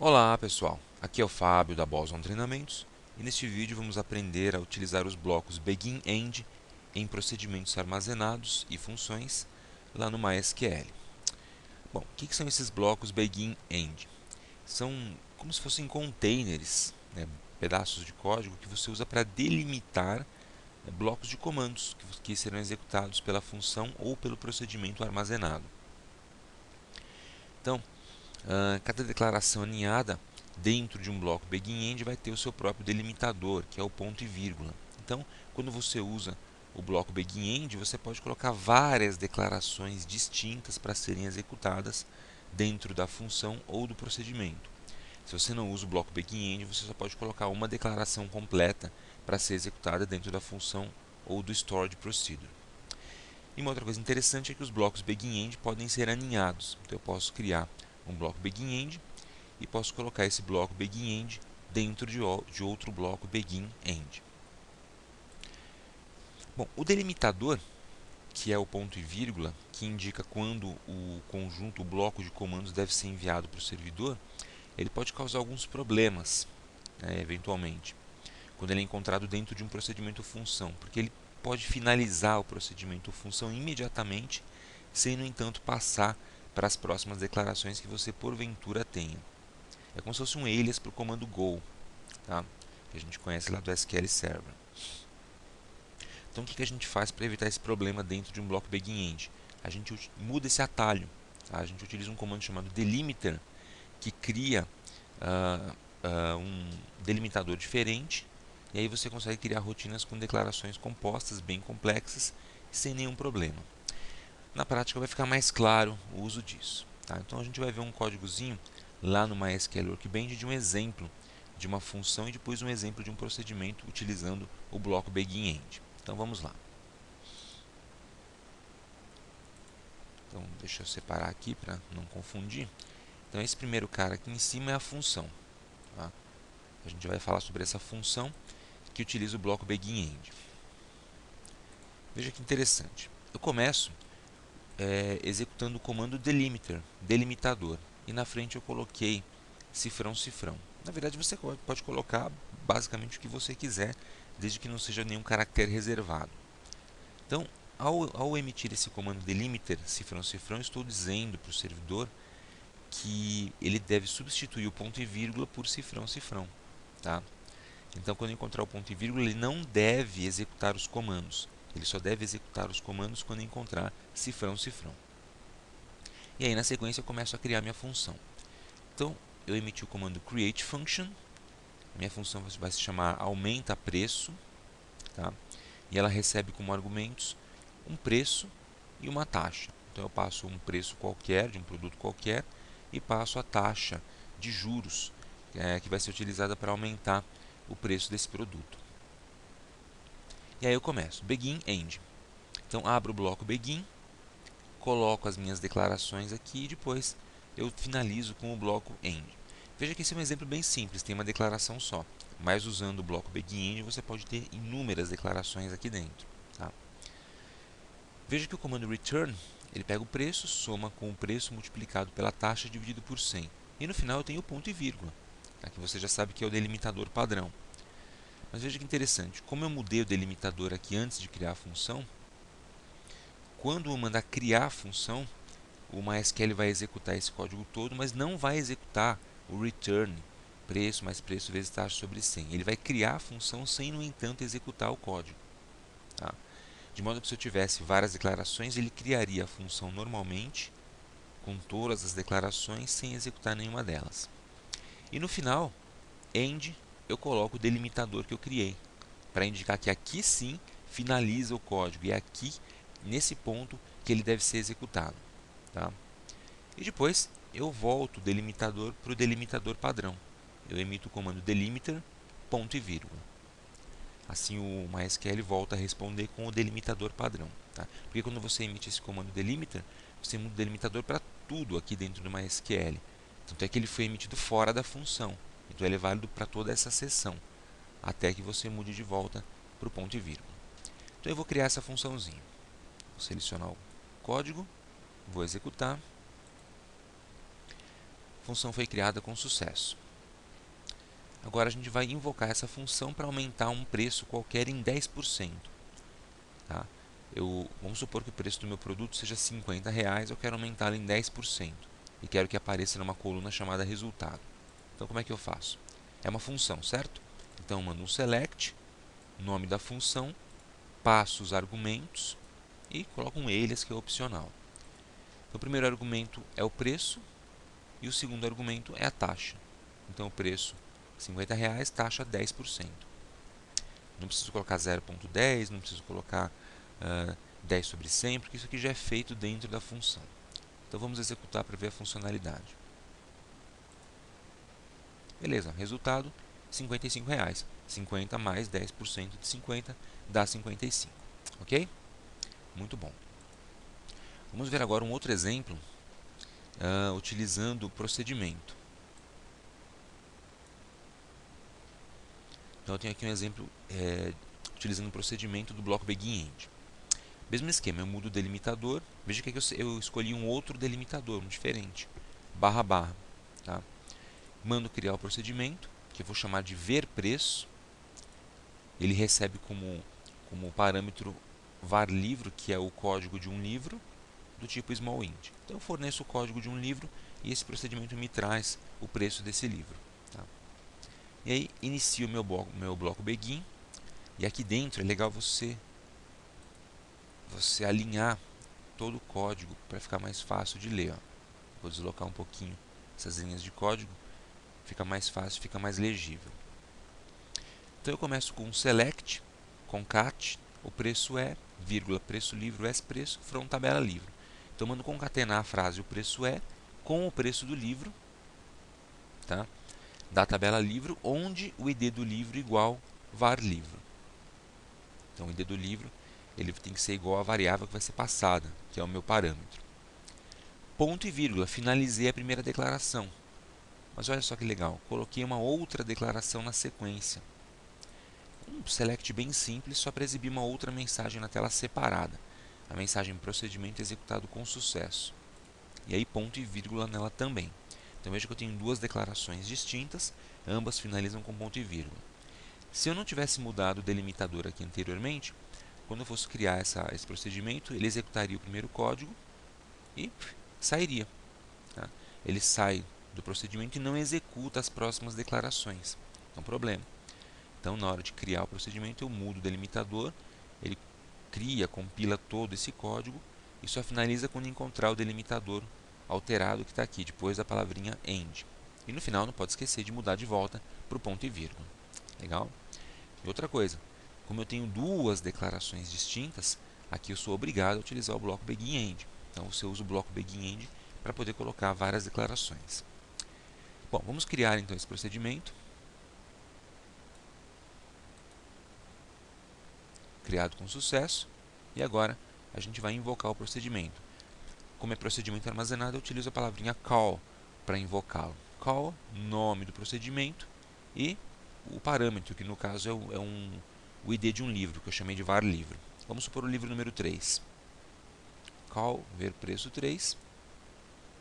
Olá pessoal, aqui é o Fábio da Boson Treinamentos e neste vídeo vamos aprender a utilizar os blocos BEGIN-END em procedimentos armazenados e funções lá no MySQL. Bom, o que são esses blocos BEGIN-END? São como se fossem containers, pedaços de código que você usa para delimitar blocos de comandos que serão executados pela função ou pelo procedimento armazenado. Então, cada declaração aninhada dentro de um bloco BEGIN-END vai ter o seu próprio delimitador, que é o ponto e vírgula. Então, quando você usa o bloco BEGIN-END, você pode colocar várias declarações distintas para serem executadas dentro da função ou do procedimento. Se você não usa o bloco BEGIN-END, você só pode colocar uma declaração completa para ser executada dentro da função ou do stored procedure. E uma outra coisa interessante é que os blocos BEGIN-END podem ser aninhados. Então eu posso criar um bloco BEGIN-END e posso colocar esse bloco BEGIN-END dentro de outro bloco BEGIN-END. Bom, o delimitador, que é o ponto e vírgula, que indica quando o conjunto, o bloco de comandos deve ser enviado para o servidor, ele pode causar alguns problemas, eventualmente, quando ele é encontrado dentro de um procedimento função, porque ele pode finalizar o procedimento função imediatamente, sem, no entanto, passar para as próximas declarações que você porventura tenha. É como se fosse um alias para o comando go, tá? Que a gente conhece lá do SQL Server. Então o que a gente faz para evitar esse problema dentro de um bloco BEGIN-END? A gente muda esse atalho, tá? A gente utiliza um comando chamado delimiter, que cria um delimitador diferente, e aí você consegue criar rotinas com declarações compostas, bem complexas, sem nenhum problema. Na prática vai ficar mais claro o uso disso, tá? Então a gente vai ver um códigozinho lá no MySQL Workbench de um exemplo de uma função e depois um exemplo de um procedimento utilizando o bloco BEGIN-END. Então vamos lá. Então deixa eu separar aqui para não confundir. Então esse primeiro cara aqui em cima é a função, tá? A gente vai falar sobre essa função que utiliza o bloco BEGIN-END. Veja que interessante. Eu começo executando o comando delimiter, delimitador, e na frente eu coloquei cifrão, cifrão. Na verdade você pode colocar basicamente o que você quiser, desde que não seja nenhum caractere reservado. Então, ao emitir esse comando delimiter, cifrão, cifrão, estou dizendo para o servidor que ele deve substituir o ponto e vírgula por cifrão, cifrão, tá? Então, quando encontrar o ponto e vírgula, ele não deve executar os comandos. Ele só deve executar os comandos quando encontrar cifrão, cifrão. E aí, na sequência, eu começo a criar minha função. Então, eu emiti o comando createFunction. Minha função vai se chamar aumenta preço, tá? E ela recebe como argumentos um preço e uma taxa. Então, eu passo um preço qualquer, de um produto qualquer, e passo a taxa de juros, que vai ser utilizada para aumentar o preço desse produto. E aí eu começo, begin, end. Então abro o bloco begin, coloco as minhas declarações aqui e depois eu finalizo com o bloco end. Veja que esse é um exemplo bem simples, tem uma declaração só, mas usando o bloco begin end você pode ter inúmeras declarações aqui dentro, tá? Veja que o comando return, ele pega o preço, soma com o preço multiplicado pela taxa dividido por 100. E no final eu tenho o ponto e vírgula, tá? Que você já sabe que é o delimitador padrão. Mas veja que interessante, como eu mudei o delimitador aqui antes de criar a função, quando eu mandar criar a função, o MySQL vai executar esse código todo, mas não vai executar o return, preço mais preço vezes taxa sobre 100. Ele vai criar a função sem, no entanto, executar o código, tá? De modo que se eu tivesse várias declarações, ele criaria a função normalmente, com todas as declarações, sem executar nenhuma delas. E no final, end, eu coloco o delimitador que eu criei, para indicar que aqui sim finaliza o código, e é aqui, nesse ponto, que ele deve ser executado, tá? E depois eu volto o delimitador para o delimitador padrão. Eu emito o comando delimiter, ponto e vírgula. Assim o MySQL volta a responder com o delimitador padrão, tá? Porque quando você emite esse comando delimiter, você muda o delimitador para tudo aqui dentro do MySQL. Tanto é que ele foi emitido fora da função. Então ele é válido para toda essa seção, até que você mude de volta para o ponto e vírgula. Então eu vou criar essa funçãozinha. Vou selecionar o código, vou executar. A função foi criada com sucesso. Agora a gente vai invocar essa função para aumentar um preço qualquer em 10%. Tá? Vamos supor que o preço do meu produto seja R$50, eu quero aumentá-lo em 10% e quero que apareça numa coluna chamada resultado. Então como é que eu faço? É uma função, certo? Então eu mando um select, nome da função, passo os argumentos e coloco um alias que é opcional. Então, o primeiro argumento é o preço e o segundo argumento é a taxa. Então o preço R$50, taxa 10%. Não preciso colocar 0.10, não preciso colocar 10 sobre 100, porque isso aqui já é feito dentro da função. Então vamos executar para ver a funcionalidade. Beleza, resultado R$55. 50 mais 10% de 50 dá 55. Ok? Muito bom. Vamos ver agora um outro exemplo utilizando o procedimento. Então eu tenho aqui um exemplo utilizando o procedimento do bloco BeginEnd. Mesmo esquema, eu mudo o delimitador. Veja que eu escolhi um outro delimitador, um diferente. Barra, barra. Tá? Mando criar o procedimento, que eu vou chamar de ver preço. Ele recebe como parâmetro var livro, que é o código de um livro, do tipo small int. Então eu forneço o código de um livro e esse procedimento me traz o preço desse livro. Tá? E aí inicio meu bloco begin. E aqui dentro é legal você alinhar todo o código para ficar mais fácil de ler. Ó. Vou deslocar um pouquinho essas linhas de código, fica mais fácil, fica mais legível. Então eu começo com um select, concat, o preço é, vírgula, preço livro, preço, from tabela livro. Então mando concatenar a frase o preço é com o preço do livro, tá? Da tabela livro, onde o ID do livro igual var livro. Então o ID do livro ele tem que ser igual à variável que vai ser passada, que é o meu parâmetro. Ponto e vírgula, finalizei a primeira declaração. Mas olha só que legal, coloquei uma outra declaração na sequência. Um select bem simples, só para exibir uma outra mensagem na tela separada. A mensagem procedimento executado com sucesso. E aí ponto e vírgula nela também. Então veja que eu tenho duas declarações distintas, ambas finalizam com ponto e vírgula. Se eu não tivesse mudado o delimitador aqui anteriormente, quando eu fosse criar esse procedimento, ele executaria o primeiro código e sairia. Tá? Ele sai do procedimento e não executa as próximas declarações. É um problema. Então, na hora de criar o procedimento, eu mudo o delimitador, ele cria, compila todo esse código e só finaliza quando encontrar o delimitador alterado que está aqui, depois da palavrinha end. E no final, não pode esquecer de mudar de volta para o ponto e vírgula. Legal? E outra coisa, como eu tenho duas declarações distintas, aqui eu sou obrigado a utilizar o bloco BeginEnd. Então, você usa o bloco BeginEnd para poder colocar várias declarações. Bom, vamos criar então esse procedimento. Criado com sucesso. E agora a gente vai invocar o procedimento. Como é procedimento armazenado, eu utilizo a palavrinha call para invocá-lo. Call, nome do procedimento e o parâmetro, que no caso é o ID de um livro, que eu chamei de var livro. Vamos supor o livro número 3. Call, ver preço 3.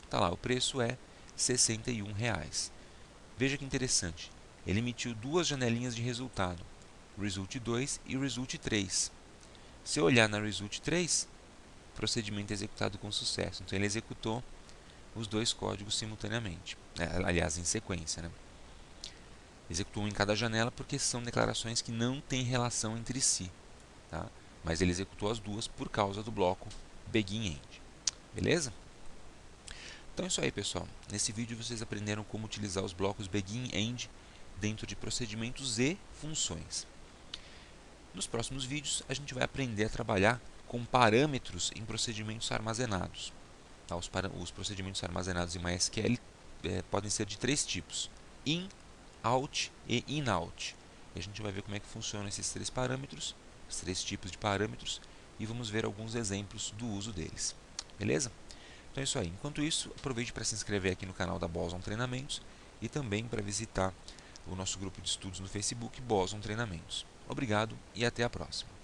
Está lá, o preço é R$ 61. Veja que interessante, ele emitiu duas janelinhas de resultado, result 2 e result 3. Se eu olhar na result 3, procedimento executado com sucesso. Então ele executou os dois códigos simultaneamente, aliás, em sequência. Né? Executou um em cada janela porque são declarações que não têm relação entre si. Tá? Mas ele executou as duas por causa do bloco BeginEnd. Beleza? Então é isso aí, pessoal. Nesse vídeo vocês aprenderam como utilizar os blocos BeginEnd dentro de procedimentos e funções. Nos próximos vídeos a gente vai aprender a trabalhar com parâmetros em procedimentos armazenados. Tá? Os procedimentos armazenados em MySQL podem ser de três tipos: in, out e in-out. E a gente vai ver como é que funcionam esses três parâmetros, os três tipos de parâmetros, e vamos ver alguns exemplos do uso deles. Beleza? Então é isso aí. Enquanto isso, aproveite para se inscrever aqui no canal da Boson Treinamentos e também para visitar o nosso grupo de estudos no Facebook, Boson Treinamentos. Obrigado e até a próxima.